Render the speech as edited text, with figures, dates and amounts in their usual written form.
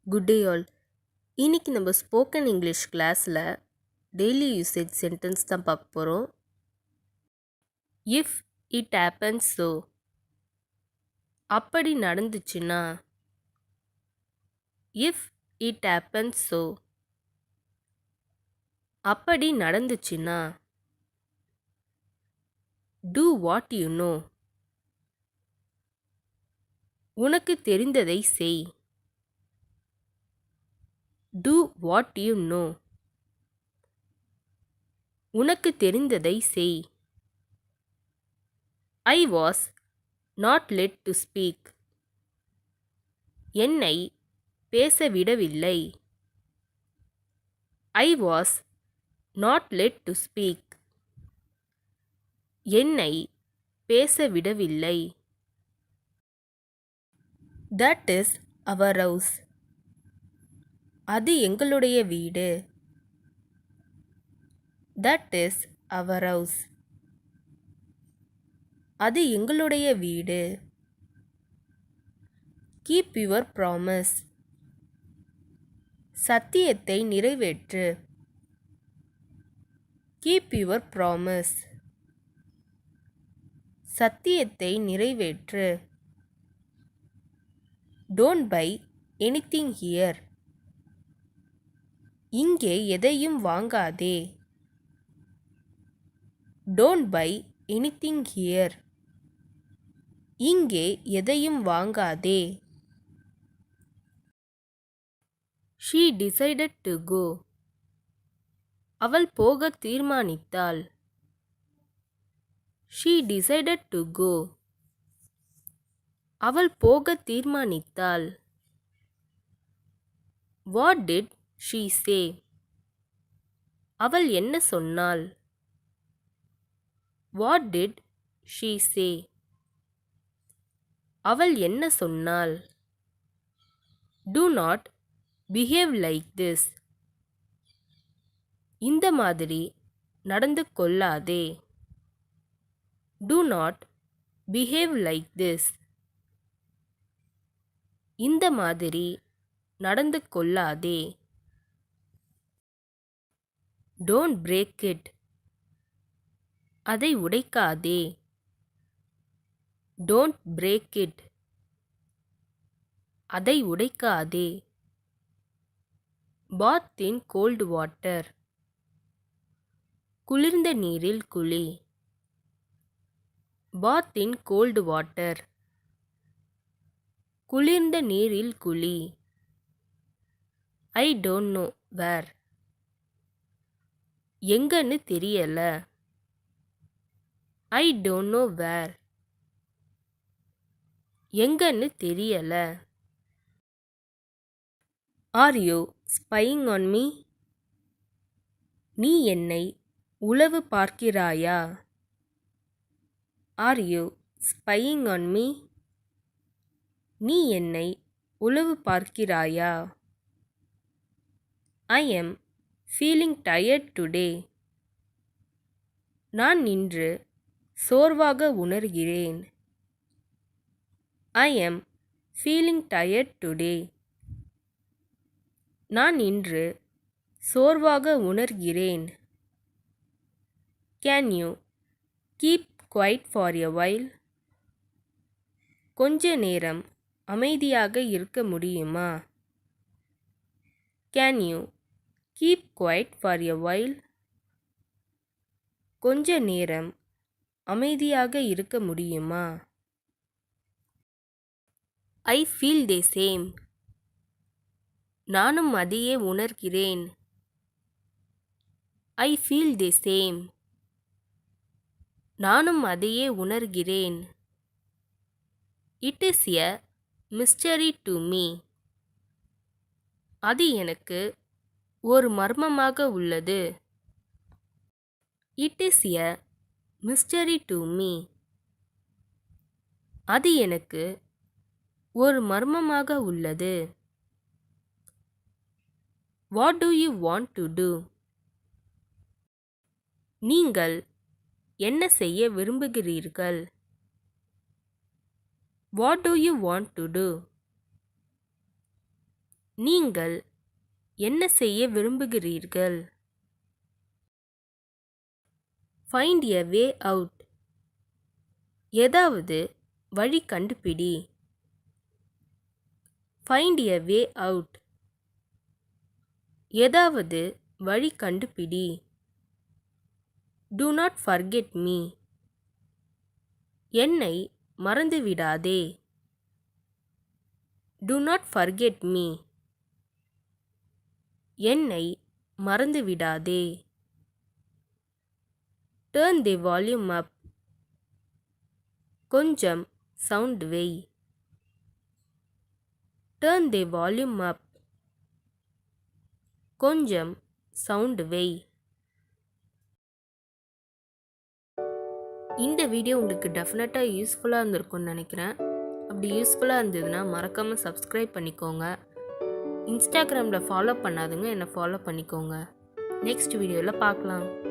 Good day all. இன்னைக்கு நம்ம spoken English கிளாஸில் டெய்லி யூசேஜ் சென்டென்ஸ் தான் பார்க்க போகிறோம். இஃப் இட் ஹேப்பன்ஸ் ஸோ, அப்படி நடந்துச்சுன்னா. இஃப் இட் ஹேப்பன்ஸ் ஸோ, அப்படி நடந்துச்சுன்னா. டூ வாட் யூ நோ, உனக்கு தெரிந்ததை செய். டூ வாட் யூ நோ, உனக்கு தெரிந்ததை செய். I was not led to speak, என்னை பேச விடவில்லை. I was not led to speak, என்னை பேச விடவில்லை. தட் இஸ் அவர் ஹவுஸ், அது எங்களுடைய வீடு. தட் இஸ் அவர் ஹவுஸ், அது எங்களுடைய வீடு. கீப் யுவர் ப்ராமிஸ், சத்தியத்தை நிறைவேற்று. கீப் யுவர் ப்ராமிஸ், சத்தியத்தை நிறைவேற்று. டோன்ட் பை எனிதிங் ஹியர், இங்கே எதையும் வாங்காதே. டோன்ட் பை எனிதிங் ஹியர், இங்கே எதையும் வாங்காதே. ஷீ டிசைடட் டு கோ, அவள் போக தீர்மானித்தாள். ஷீ டிசைடட் டு கோ, அவள் போக தீர்மானித்தாள். வாட் டிட் ஷீ சே, அவள் என்ன சொன்னாள். வாட் டிட் ஷீ சே, அவள் என்ன சொன்னாள். Do not behave like this, இந்த மாதிரி நடந்து கொள்ளாதே. Do not behave like this, இந்த மாதிரி நடந்து கொள்ளாதே. Don't break it, அதை உடைக்காதே. Don't break it, அதை உடைக்காதே. Bath in cold water, குளிர்ந்த நீரில் குளி. Bath in cold water, குளிர்ந்த நீரில் குளி. I don't know where, எங்கன்னு தெரியல. I don't know where, எங்கன்னு தெரியல. Are you spying on me, நீ என்னை உளவு பார்க்கிறாயா. Are you spying on me, நீ என்னை உளவு பார்க்கிறாயா. I am feeling tired today, நான் இன்று சோர்வாக உணர்கிறேன். I am feeling tired today, நான் இன்று சோர்வாக உணர்கிறேன். Can you keep quiet for a while, கொஞ்ச நேரம் அமைதியாக இருக்க முடியுமா. Can you keep quiet for a while, கொஞ்ச நேரம் அமைதியாக இருக்க முடியுமா. I feel the same, நானும் அதையே உணர்கிறேன். I feel the same, நானும் அதையே உணர்கிறேன். It is a mystery to me, அது எனக்கு ஒரு மர்மமாக உள்ளது. It is a mystery to me, அது எனக்கு ஒரு மர்மமாக உள்ளது. What do you want to do, நீங்கள் என்ன செய்ய விரும்புகிறீர்கள். What do you want to do, நீங்கள் என்ன செய்ய விரும்புகிறீர்கள்? ஃபைண்ட் எ வே அவுட். ஏதாவது வழி கண்டுபிடி. ஃபைண்ட் எ வே அவுட். ஏதாவது வழி கண்டுபிடி. Do not forget me. என்னை மறந்துவிடாதே. Do not forget me. என்னை மறந்துவிடாதே. Turn the volume up. கொஞ்சம் சவுண்ட் வை. Turn the volume up. கொஞ்சம் சவுண்ட் வை. இந்த வீடியோ உங்களுக்கு டெஃபினட்டாக யூஸ்ஃபுல்லாக இருந்திருக்கும்னு நினைக்கிறேன். அப்படி யூஸ்ஃபுல்லாக இருந்ததுன்னா மறக்காமல் சப்ஸ்கிரைப் பண்ணிக்கோங்க. இன்ஸ்டாகிராமில் ஃபாலோ பண்ணாதுங்க, என்னை ஃபாலோ பண்ணிக்கோங்க. நெக்ஸ்ட் வீடியோவில் பார்க்கலாம்.